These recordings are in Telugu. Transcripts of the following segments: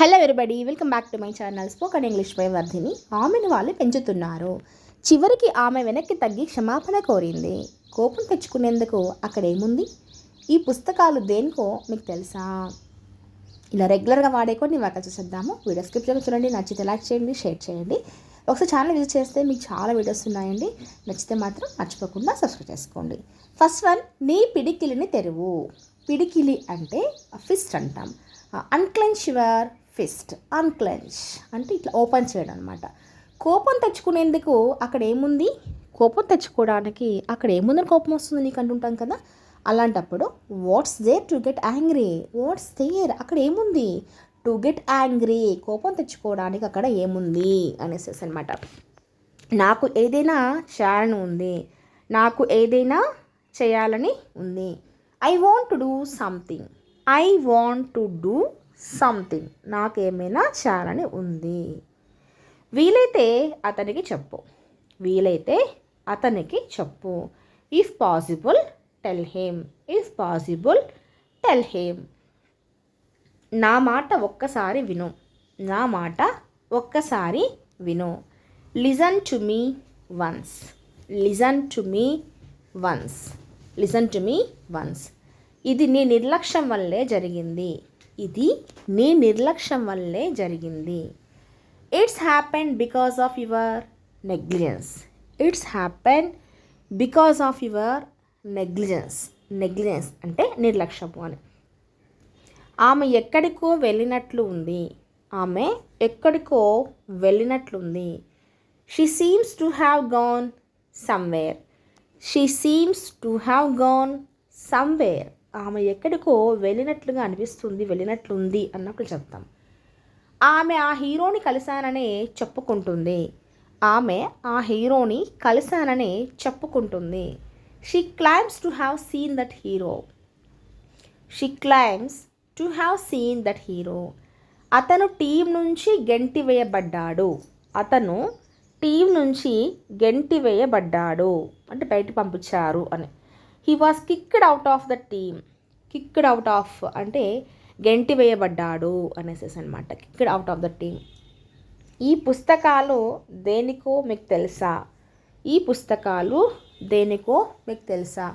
Hello everybody, welcome back to my channel spoken English by Vardhini. ఆమెను వాళ్ళు పెంచుతున్నారు. చివరికి ఆమె వెనక్కి తగ్గి క్షమాపణ కోరింది. కోపం తెచ్చుకునేందుకు అక్కడ ఏముంది? ఈ పుస్తకాలు దేనికో మీకు తెలుసా? ఇలా రెగ్యులర్గా వాడే కొన్ని వాక్యాలు చూసేద్దాము. వీడియో స్కిప్ చేయకుండా చూడండి. నచ్చితే లైక్ చేయండి, షేర్ చేయండి. ఒకసారి ఛానల్ విజిట్ చేస్తే మీకు చాలా వీడియోస్ ఉన్నాయండి. నచ్చితే మాత్రం మర్చిపోకుండా సబ్స్క్రైబ్ చేసుకోండి. ఫస్ట్ వన్, నీ పిడికిలిని తెరువు. పిడికిలి అంటే ఫిస్ట్ అంటాం. అన్క్లెంచ్ యువర్ ఫిస్ట్. అన్క్లెంచ్ అంటే ఇట్లా ఓపెన్ చేయడం అనమాట. కోపం తెచ్చుకునేందుకు అక్కడ ఏముంది? కోపం తెచ్చుకోవడానికి అక్కడ ఏముందని కోపం వస్తుంది నీకు అంటుంటాం కదా. అలాంటప్పుడు what's there to get angry? What's there అక్కడ ఏముంది? టు గెట్ యాంగ్రీ, కోపం తెచ్చుకోవడానికి అక్కడ ఏముంది అనేసి అనమాట. నాకు ఏదైనా చేయాలని ఉంది, నాకు ఏదైనా చేయాలని ఉంది. I want to do something. I want to do something, నాకేమైనా చేయాలని ఉంది. వీలైతే అతనికి చెప్పు. వీలైతే అతనికి చెప్పు. If possible tell him. If possible tell him. నా మాట ఒక్కసారి విను. నా మాట ఒక్కసారి విను. Listen to me once. Listen to me once. Listen to me once. ఇది నీ నిర్లక్ష్యం వల్లే జరిగింది. ఇది నీ నిర్లక్ష్యం వల్లే జరిగింది. It's happened because of your negligence. It's happened because of your negligence. Negligence అంటే నిర్లక్ష్యము అని. ఆమె ఎక్కడికో వెళ్ళినట్లు ఉంది. ఆమె ఎక్కడికో వెళ్ళినట్లుంది. She seems to have gone somewhere. She seems to have gone somewhere. ఆమె ఎక్కడికో వెళ్ళినట్లుగా అనిపిస్తుంది, వెళ్ళినట్లుంది అన్నప్పుడు చెప్తాం. ఆమె ఆ హీరోని కలిశాననే చెప్పుకుంటుంది. ఆమె ఆ హీరోని కలిశాననే చెప్పుకుంటుంది. She claims to have seen that hero. She claims to have seen that hero. అతను టీం నుంచి గెంటివేయబడ్డాడు. అతను టీం నుంచి గెంటివేయబడ్డాడు అంటే బయట పంపించారు అని. He was kicked out of the team. Kicked out of అంటే గెంటి వేయబడ్డాడు అనేసి అనమాట. Kicked out of the team. ఈ పుస్తకాలు దేనికో మీకు తెలుసా? ఈ పుస్తకాలు దేనికో మీకు తెలుసా?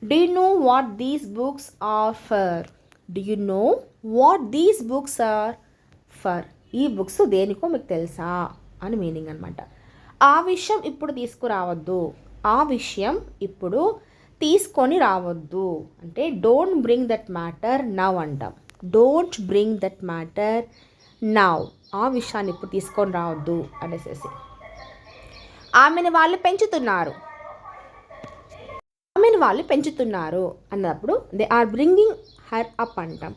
Do you know what these books are for? Do you know what these books are for? ఈ బుక్స్ దేనికో మీకు తెలుసా అని మీనింగ్ అనమాట. ఆ విషయం ఇప్పుడు తీసుకురావద్దు. ఆ విషయం ఇప్పుడు తీసుకొని రావద్దు అంటే don't bring that matter now అంటాం. Don't bring that matter now. ఆ విషయాన్ని ఇప్పుడు తీసుకొని రావద్దు అనేసి. ఆమెను వాళ్ళు పెంచుతున్నారు. ఆమెను వాళ్ళు పెంచుతున్నారు అన్నప్పుడు they are bringing her up అంటాం.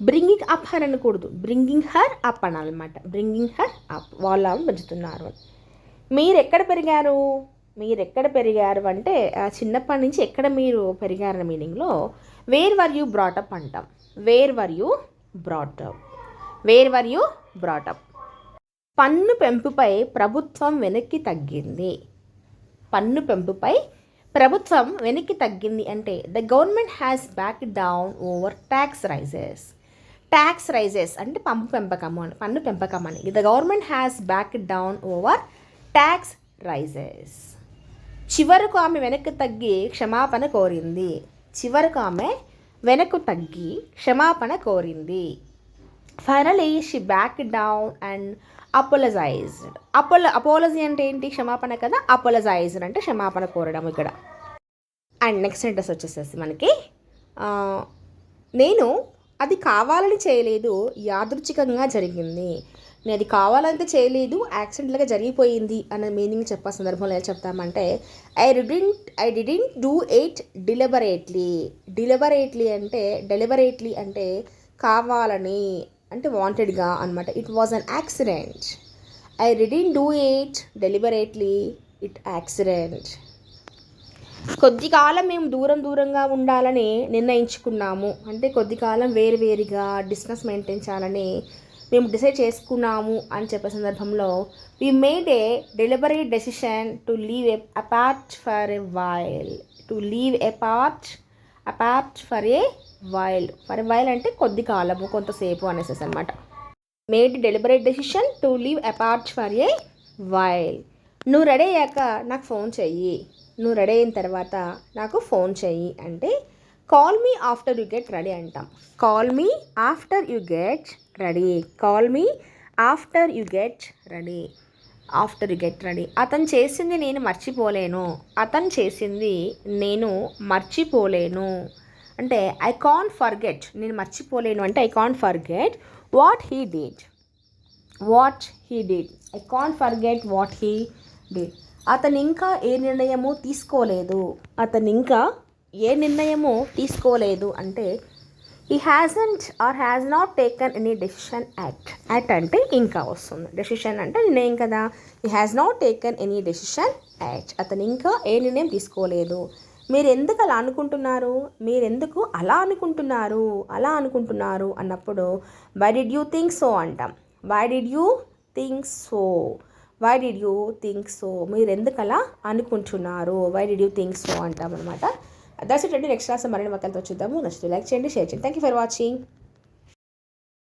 బ్రింగింగ్ అప్ హర్ అనకూడదు, బ్రింగింగ్ హర్ అప్ అనాలన్నమాట. బ్రింగింగ్ హర్ అప్, వాళ్ళు పెంచుతున్నారు. మీరు ఎక్కడ పెరిగారు? మీరు ఎక్కడ పెరిగారు అంటే చిన్నప్పటి నుంచి ఎక్కడ మీరు పెరిగారన్న మీనింగ్లో వేర్ వర్ యూ బ్రాటప్ అంటాం. Where were you brought up. Where were you brought up. పన్ను పెంపుపై ప్రభుత్వం వెనక్కి తగ్గింది. పన్ను పెంపుపై ప్రభుత్వం వెనక్కి తగ్గింది అంటే the government has back down over tax raises. Tax raises అంటే పెంపకము అని, పన్ను పెంపకం అని. The government has back down over tax raises. చివరకు ఆమె వెనక్కి తగ్గి క్షమాపణ కోరింది. చివరకు ఆమె వెనక్కు తగ్గి క్షమాపణ కోరింది. Finally she back down and apologized. Apology అంటే ఏంటి? క్షమాపణ కదా. అపోలజైజ్డ్ అంటే క్షమాపణ కోరడం ఇక్కడ. అండ్ నెక్స్ట్ సెంటెన్స్ వచ్చేసేసి మనకి నేను అది కావాలని చేయలేదు, యాదృచ్ఛికంగా జరిగింది. నేను అది కావాలంటే చేయలేదు, యాక్సిడెంట్గా జరిగిపోయింది అన్న మీనింగ్ చెప్పే సందర్భంలో ఏం చెప్తామంటే I didn't do it deliberately. Deliberately అంటే కావాలని అంటే వాంటెడ్గా అనమాట. It was an accident. I didn't do it deliberately, it accident. కొద్ది కాలం మేము దూరంగా ఉండాలని నిర్ణయించుకున్నాము అంటే కొద్ది కాలం వేరుగా డిస్టెన్స్ మెయింటైన్ చేయాలని మేము డిసైడ్ చేసుకున్నాము అని చెప్పే సందర్భంలో we made A deliberate decision to leave apart for a while. To leave apart for a while. అంటే కొద్ది కాలము, కొంతసేపు అనేసి అనమాట. Made deliberate decision to leave apart for a while. నువ్వు రెడీ అయ్యాక నాకు ఫోన్ చెయ్యి. నువ్వు రెడీ అయిన తర్వాత నాకు ఫోన్ చెయ్యి అంటే call me after you get ready అంటాం. Call me after you get ready. Call me after you get ready. After you get ready. అతను చేసింది నేను మర్చిపోలేను. అతను చేసింది నేను మర్చిపోలేను అంటే ఐ కాంట్ ఫర్గెట్. నేను మర్చిపోలేను అంటే I can't forget what he did. What he did. I can't forget what he did. అతను ఇంకా ఏ నిర్ణయము తీసుకోలేదు. అతను ఇంకా ఏ నిర్ణయము తీసుకోలేదు అంటే he hasn't or has not taken any decision yet. Yet అంటే ఇంకా వస్తుంది. డెసిషన్ అంటే నిర్ణయం కదా. He has not taken any decision yet. అతను ఇంకా ఏ నిర్ణయం తీసుకోలేదు. మీరు ఎందుకు అలా అనుకుంటున్నారు. మీరు ఎందుకు అలా అనుకుంటున్నారు. అలా అనుకుంటున్నారు అన్నప్పుడు why did you think so అంటాం. Why did you think so. Why did you think so. మీరు ఎందుకు అలా అనుకుంటున్నారు. Why did you think so అంటాం అనమాట. దట్స్ ఇట్ అండి. నెక్స్ట్ క్లాస్ మరిన్ని మొక్కలతో చూద్దాము. నచ్చితే లైక్ చేయండి, షేర్ చేయండి. Thank you for watching.